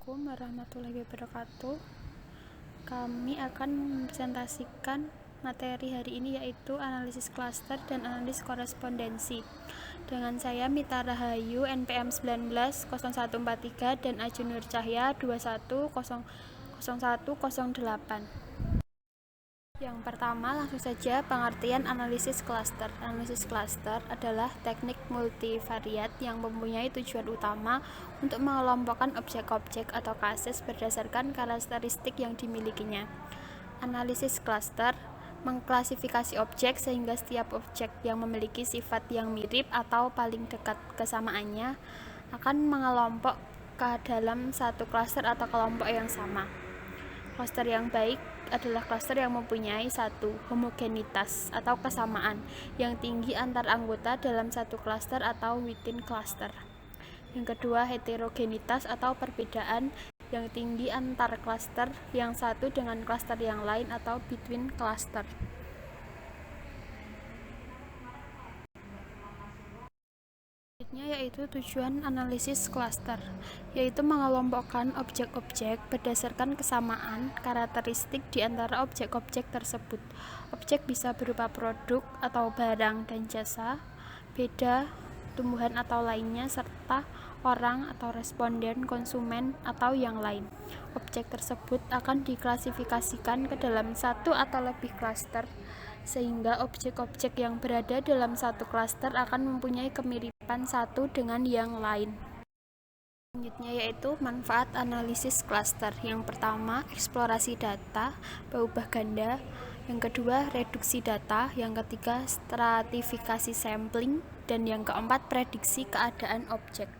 Assalamualaikum warahmatullahi wabarakatuh. Kami akan mempresentasikan materi hari ini, yaitu analisis klaster dan analisis korespondensi. Dengan saya Mita Rahayu, NPM 190143 dan Ajunur Cahya 210108. Yang pertama, langsung saja pengertian analisis klaster. Analisis klaster adalah teknik multivariat yang mempunyai tujuan utama untuk mengelompokkan objek-objek atau kasus berdasarkan karakteristik yang dimilikinya. Analisis klaster mengklasifikasi objek sehingga setiap objek yang memiliki sifat yang mirip atau paling dekat kesamaannya akan mengelompok ke dalam satu klaster atau kelompok yang sama. Klaster yang baik adalah klaster yang mempunyai satu, homogenitas atau kesamaan yang tinggi antar anggota dalam satu klaster atau within cluster. Yang kedua, heterogenitas atau perbedaan yang tinggi antar klaster yang satu dengan klaster yang lain atau between cluster. Yaitu tujuan analisis klaster, yaitu mengelompokkan objek-objek berdasarkan kesamaan karakteristik di antara objek-objek tersebut. Objek bisa berupa produk atau barang dan jasa, beda, tumbuhan atau lainnya, serta orang atau responden, konsumen, atau yang lain. Objek tersebut akan diklasifikasikan ke dalam satu atau lebih klaster, sehingga objek-objek yang berada dalam satu klaster akan mempunyai kemiripan satu dengan yang lain. Selanjutnya yaitu manfaat analisis klaster. Yang pertama, eksplorasi data berubah ganda. Yang kedua, reduksi data. Yang ketiga, stratifikasi sampling. Dan yang keempat, prediksi keadaan objek.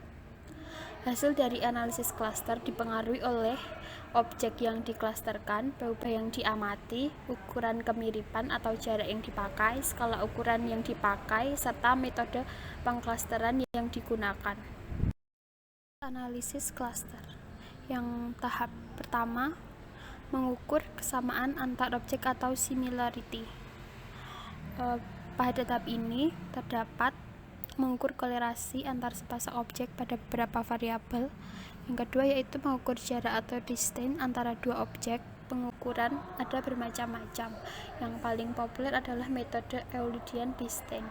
Hasil dari analisis klaster dipengaruhi oleh objek yang diklasterkan, berubah yang diamati, ukuran kemiripan atau jarak yang dipakai, skala ukuran yang dipakai, serta metode pengklasteran yang digunakan. Analisis klaster. Yang tahap pertama, mengukur kesamaan antar objek atau similarity. Pada tahap ini terdapat mengukur kolerasi antar sepasang objek pada beberapa variabel. Yang kedua yaitu mengukur jarak atau distance antara dua objek. Pengukuran ada bermacam-macam. Yang paling populer adalah metode Euclidean distance.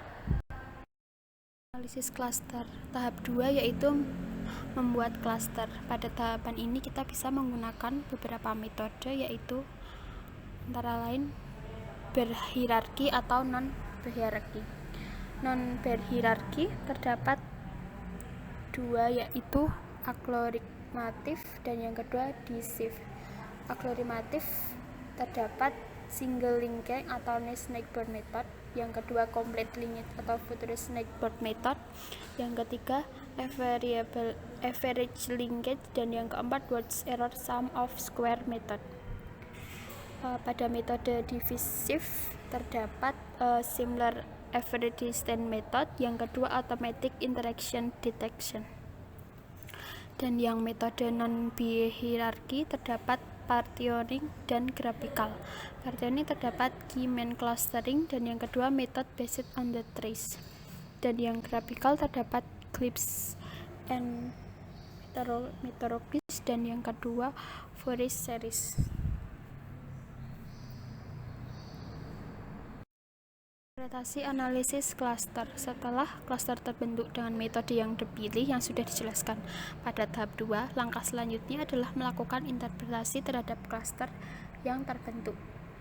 Analisis klaster. Tahap 2 yaitu membuat klaster. Pada tahapan ini kita bisa menggunakan beberapa metode, yaitu antara lain berhierarki atau non-berhierarki. Non-berhierarki terdapat dua, yaitu algoritmatif dan yang kedua decisive. Algoritmatif terdapat single linkage atau Nash-Snakebot method, yang kedua complete linkage atau Futurist Snakebot method, yang ketiga average linkage, dan yang keempat Ward's error sum of square method. Pada metode divisive terdapat similar average distance method, yang kedua automatic interaction detection. Dan yang metode non-bihierarki terdapat partitioning dan graphical. Partitioning terdapat key-man clustering, dan yang kedua method based on the trees. Dan yang graphical terdapat Eclipse and Meteorologist, dan yang kedua Fourier series. Interpretasi analisis klaster. Setelah klaster terbentuk dengan metode yang dipilih yang sudah dijelaskan pada tahap 2, langkah selanjutnya adalah melakukan interpretasi terhadap klaster yang terbentuk,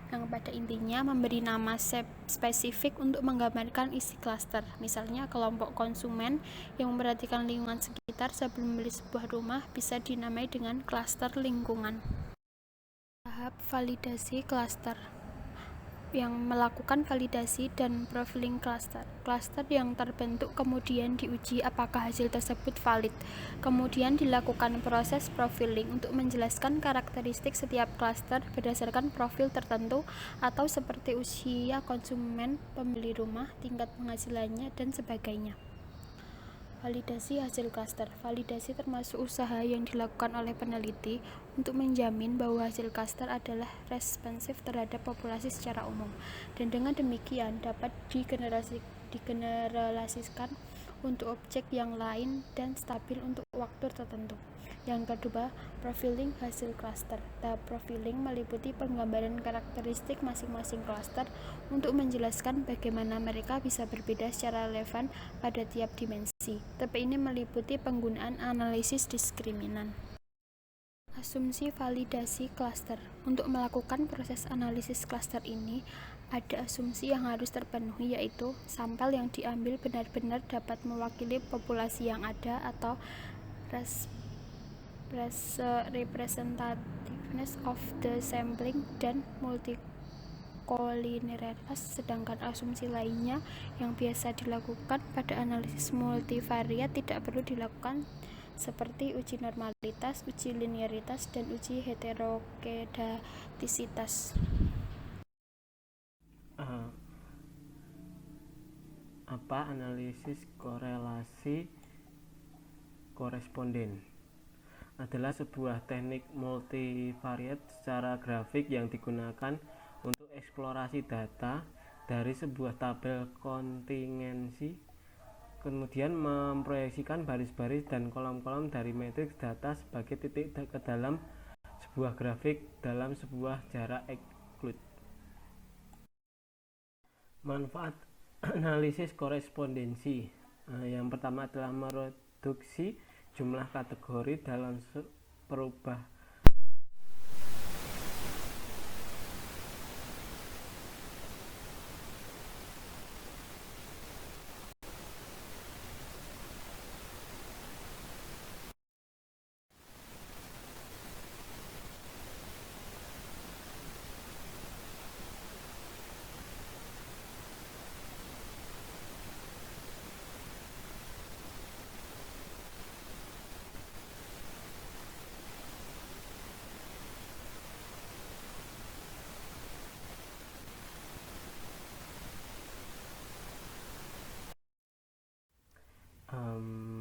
yang pada intinya memberi nama spesifik untuk menggambarkan isi klaster. Misalnya kelompok konsumen yang memperhatikan lingkungan sekitar sebelum membeli sebuah rumah bisa dinamai dengan klaster lingkungan. Tahap validasi klaster, yang melakukan validasi dan profiling klaster. Klaster yang terbentuk kemudian diuji apakah hasil tersebut valid. Kemudian dilakukan proses profiling untuk menjelaskan karakteristik setiap klaster berdasarkan profil tertentu atau seperti usia konsumen, pembeli rumah, tingkat penghasilannya, dan sebagainya. Validasi hasil klaster. Validasi termasuk usaha yang dilakukan oleh peneliti untuk menjamin bahwa hasil klaster adalah responsif terhadap populasi secara umum, dan dengan demikian dapat digeneralisasikan untuk objek yang lain dan stabil untuk waktu tertentu. Yang kedua, profiling hasil klaster. Tahap profiling meliputi penggambaran karakteristik masing-masing klaster untuk menjelaskan bagaimana mereka bisa berbeda secara relevan pada tiap dimensi. Tahap ini meliputi penggunaan analisis diskriminan. Asumsi validasi klaster. Untuk melakukan proses analisis klaster ini, ada asumsi yang harus terpenuhi, yaitu sampel yang diambil benar-benar dapat mewakili populasi yang ada atau representativeness of the sampling dan multicollinearitas. Sedangkan asumsi lainnya yang biasa dilakukan pada analisis multivariat tidak perlu dilakukan, seperti uji normalitas, uji linearitas, dan uji heterokedastisitas. Apa analisis korelasi koresponden? Adalah sebuah teknik multivariat secara grafik yang digunakan untuk eksplorasi data dari sebuah tabel kontingensi, kemudian memproyeksikan baris-baris dan kolom-kolom dari matriks data sebagai titik ke dalam sebuah grafik dalam sebuah jarak euclid. Manfaat analisis korespondensi. Yang pertama adalah mereduksi jumlah kategori dalam perubahan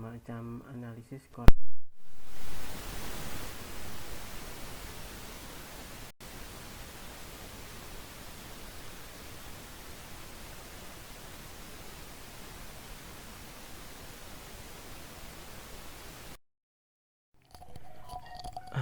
macam analisis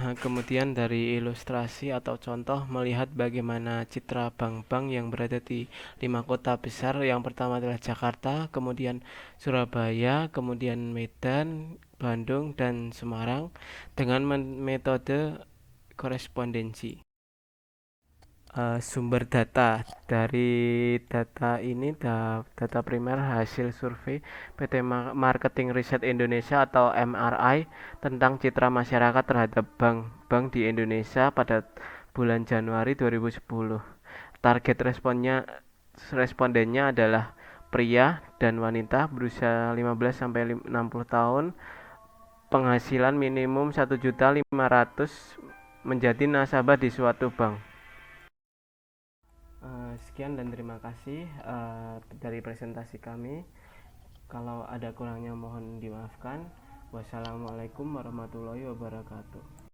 Kemudian dari ilustrasi atau contoh melihat bagaimana citra bank-bank yang berada di 5 kota besar. Yang pertama adalah Jakarta, kemudian Surabaya, kemudian Medan, Bandung, dan Semarang dengan metode korespondensi. Sumber data dari data ini, data primer hasil survei PT Marketing Research Indonesia atau MRI tentang citra masyarakat terhadap bank-bank di Indonesia pada bulan Januari 2010. Target respondennya adalah pria dan wanita berusia 15 sampai 60 tahun, penghasilan minimum 1.500.000 menjadi nasabah di suatu bank. Sekian dan terima kasih dari presentasi kami. Kalau ada kurangnya mohon dimaafkan. Wassalamualaikum warahmatullahi wabarakatuh.